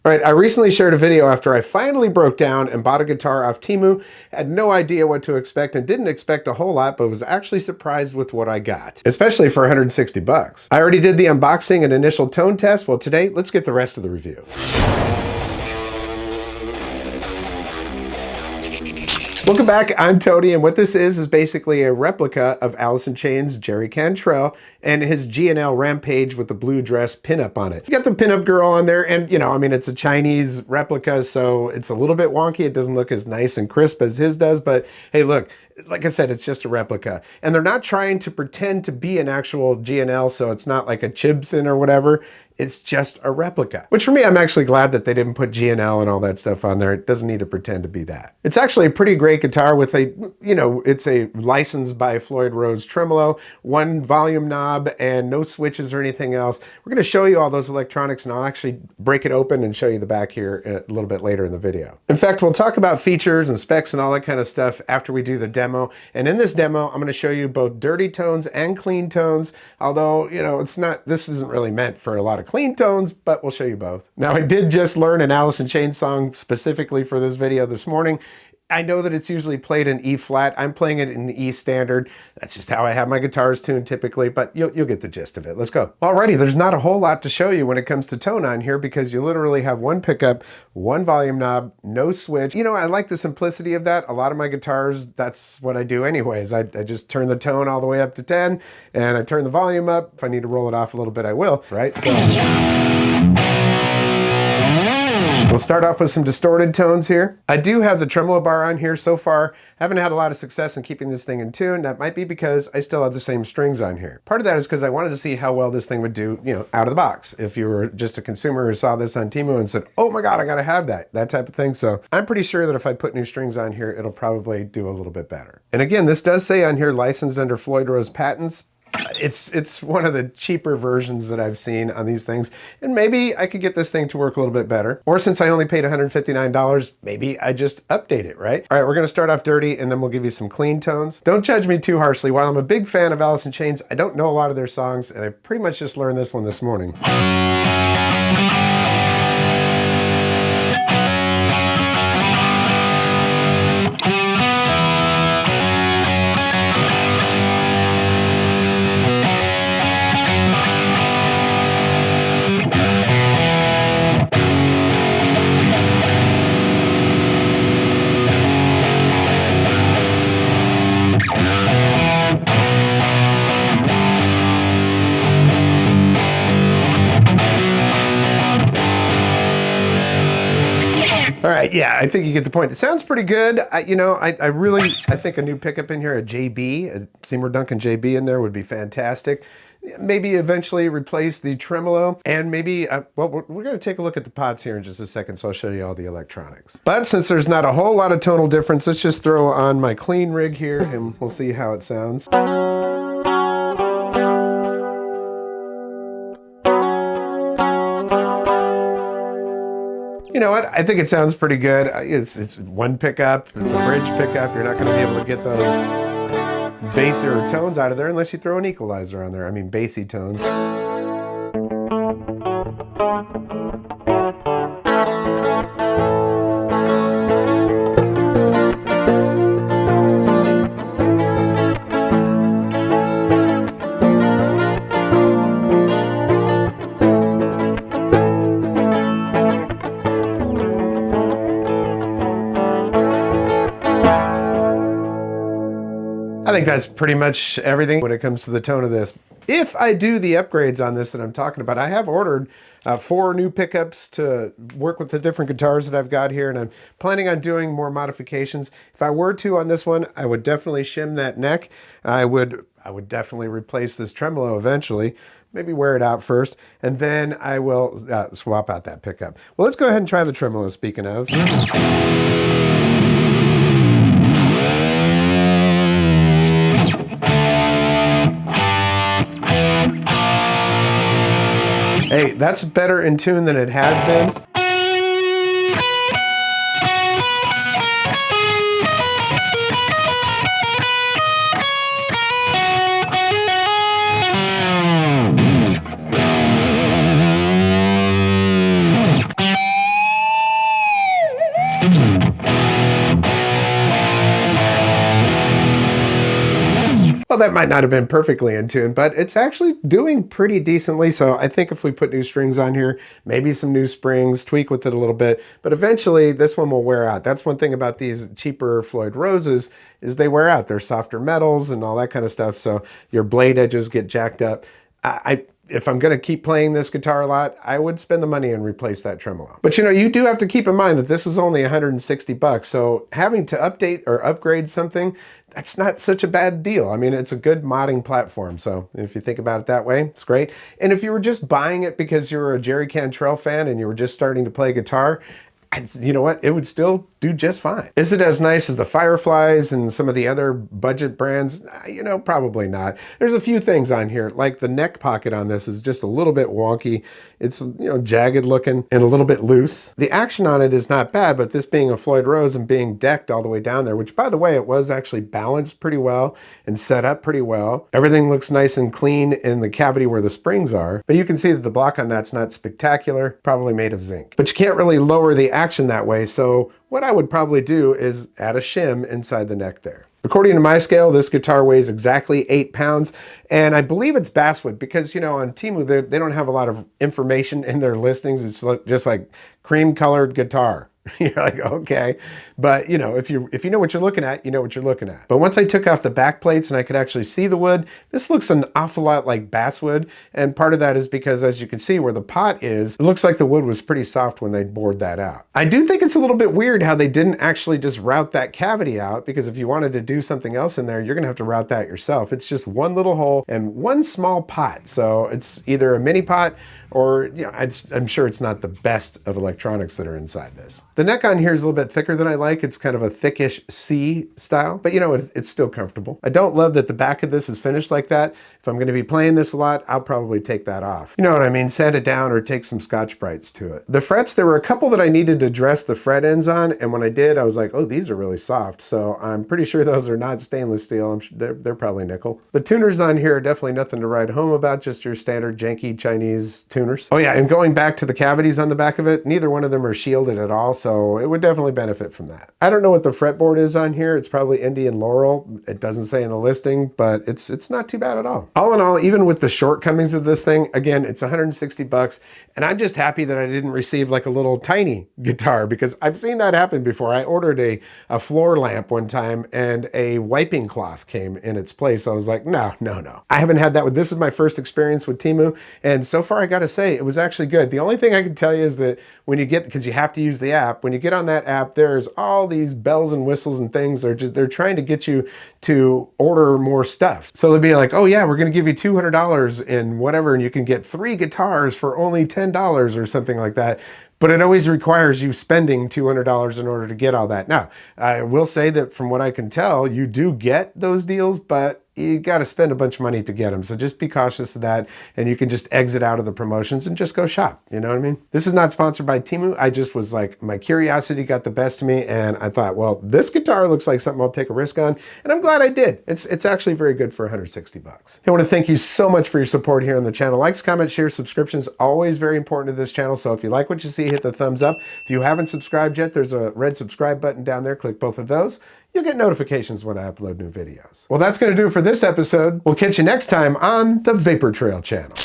All right, I recently shared a video after I finally broke down and bought a guitar off Temu. Had no idea what to expect and didn't expect a whole lot, but was actually surprised with what I got, especially for 160 bucks. I already did the unboxing and initial tone test. Well, today, let's get the rest of the review. Welcome back, I'm Tony, and what this is basically a replica of Alice in Chains' Jerry Cantrell and his Cantrell Rampage with the blue dress pinup on it. You got the pinup girl on there, and I mean, it's a Chinese replica, so it's a little bit wonky. It doesn't look as nice and crisp as his does, but hey, look, like I said, it's just a replica. And they're not trying to pretend to be an actual Cantrell, so it's not like a Chibson or whatever. It's just a replica. Which for me, I'm actually glad that they didn't put Cantrell and all that stuff on there. It doesn't need to pretend to be that. It's actually a pretty great guitar with a, it's a licensed by Floyd Rose tremolo, one volume knob, and no switches or anything else. We're gonna show you all those electronics, and I'll actually break it open and show you the back here a little bit later in the video. In fact, we'll talk about features and specs and all that kind of stuff after we do the demo. And in this demo, I'm gonna show you both dirty tones and clean tones, although, this isn't really meant for a lot of clean tones, but we'll show you both. Now, I did just learn an Alice in Chains song specifically for this video this morning. I know that it's usually played in E flat. I'm playing it in E standard. That's just how I have my guitars tuned typically, but you'll get the gist of it. Let's go. Alrighty, there's not a whole lot to show you when it comes to tone on here because you literally have one pickup, one volume knob, no switch. I like the simplicity of that. A lot of my guitars, that's what I do anyways. I just turn the tone all the way up to 10 and I turn the volume up. If I need to roll it off a little bit, I will, right? We'll start off with some distorted tones here. I do have the tremolo bar on here so far. Haven't had a lot of success in keeping this thing in tune. That might be because I still have the same strings on here. Part of that is because I wanted to see how well this thing would do, out of the box. If you were just a consumer who saw this on Temu and said, oh my God, I gotta have that type of thing. So I'm pretty sure that if I put new strings on here, it'll probably do a little bit better. And again, this does say on here, licensed under Floyd Rose patents. It's one of the cheaper versions that I've seen on these things, and maybe I could get this thing to work a little bit better. Or since I only paid $159, maybe I just update it, right? All right, we're gonna start off dirty and then we'll give you some clean tones. Don't judge me too harshly. While I'm a big fan of Alice in Chains, I don't know a lot of their songs, and I pretty much just learned this one this morning. All right, yeah, I think you get the point. It sounds pretty good. I think a new pickup in here, a JB, a Seymour Duncan JB in there would be fantastic. Maybe eventually replace the tremolo, and maybe, we're going to take a look at the pots here in just a second, so I'll show you all the electronics. But since there's not a whole lot of tonal difference, let's just throw on my clean rig here, and we'll see how it sounds. You know what? I think it sounds pretty good. It's one pickup, it's a bridge pickup. You're not going to be able to get those bassier tones out of there unless you throw an equalizer on there. I mean, bassy tones. I think that's pretty much everything when it comes to the tone of this. If I do the upgrades on this that I'm talking about, I have ordered 4 new pickups to work with the different guitars that I've got here, and I'm planning on doing more modifications. If I were to on this one, I would definitely shim that neck. I would definitely replace this tremolo eventually, maybe wear it out first, and then I will swap out that pickup. Well, let's go ahead and try the tremolo, speaking of. Hey, that's better in tune than it has been. that might not have been perfectly in tune, but it's actually doing pretty decently. So I think if we put new strings on here, maybe some new springs, tweak with it a little bit, but eventually this one will wear out. That's one thing about these cheaper Floyd Roses is they wear out. They're softer metals and all that kind of stuff. So your blade edges get jacked up. If I'm going to keep playing this guitar a lot, I would spend the money and replace that tremolo. But you know, you do have to keep in mind that this is only 160 bucks. So having to update or upgrade something, that's not such a bad deal. I mean, it's a good modding platform. So if you think about it that way, it's great. And if you were just buying it because you were a Jerry Cantrell fan and you were just starting to play guitar, you know what? It would still do just fine. Is it as nice as the Fireflies and some of the other budget brands? You know, probably not. There's a few things on here, like the neck pocket on this is just a little bit wonky. It's, you know, jagged looking and a little bit loose. The action on it is not bad, but this being a Floyd Rose and being decked all the way down there, which by the way, it was actually balanced pretty well and set up pretty well. Everything looks nice and clean in the cavity where the springs are, but you can see that the block on that's not spectacular, probably made of zinc. But you can't really lower the action that way, so what I would probably do is add a shim inside the neck there. According to my scale, this guitar weighs exactly 8 pounds, and I believe it's basswood because, you know, on Temu, they don't have a lot of information in their listings. It's just like cream-colored guitar. You're like, okay. But, you know, if you know what you're looking at, you know what you're looking at. But once I took off the back plates and I could actually see the wood, this looks an awful lot like basswood. And part of that is because, as you can see where the pot is, it looks like the wood was pretty soft when they bored that out. I do think it's a little bit weird how they didn't actually just route that cavity out, because if you wanted to do something else in there, you're going to have to route that yourself. It's just one little hole and one small pot. So it's either a mini pot or, you know, I'm sure it's not the best of electronics that are inside this. The neck on here is a little bit thicker than I like. It's kind of a thickish C style, but you know, it's still comfortable. I don't love that the back of this is finished like that. If I'm gonna be playing this a lot, I'll probably take that off. You know what I mean? Sand it down or take some Scotch-Brites to it. The frets, there were a couple that I needed to dress the fret ends on, and when I did, I was like, oh, these are really soft. So I'm pretty sure those are not stainless steel. I'm sure they're probably nickel. The tuners on here are definitely nothing to write home about, just your standard janky Chinese tuners. Oh yeah, and going back to the cavities on the back of it, neither one of them are shielded at all, so it would definitely benefit from that. I don't know what the fretboard is on here. It's probably Indian Laurel. It doesn't say in the listing, but it's not too bad at all. All in all, even with the shortcomings of this thing, again, it's 160 bucks, and I'm just happy that I didn't receive like a little tiny guitar, because I've seen that happen before. I ordered a floor lamp one time and a wiping cloth came in its place. I was like, no. I haven't had that this is my first experience with Temu, and so far I gotta say, it was actually good. The only thing I can tell you is that when you get, because you have to use the app, when you get on that app, there's all these bells and whistles and things. They're trying to get you to order more stuff. So they'll be like, oh yeah, we're gonna give you $200 in whatever, and you can get 3 guitars for only $10 or something like that. But it always requires you spending $200 in order to get all that. Now, I will say that from what I can tell, you do get those deals, but you got to spend a bunch of money to get them. So just be cautious of that, and you can just exit out of the promotions and just go shop. You know what I mean? This is not sponsored by Temu. I just was like, my curiosity got the best of me, and I thought, well, this guitar looks like something I'll take a risk on, and I'm glad I did. It's actually very good for 160 bucks. I want to thank you so much for your support here on the channel. Likes, comments, shares, subscriptions, always very important to this channel. So if you like what you see, hit the thumbs up. If you haven't subscribed yet, there's a red subscribe button down there. Click both of those. You'll get notifications when I upload new videos. Well, that's going to do it for this episode. We'll catch you next time on the Vapor Trail channel.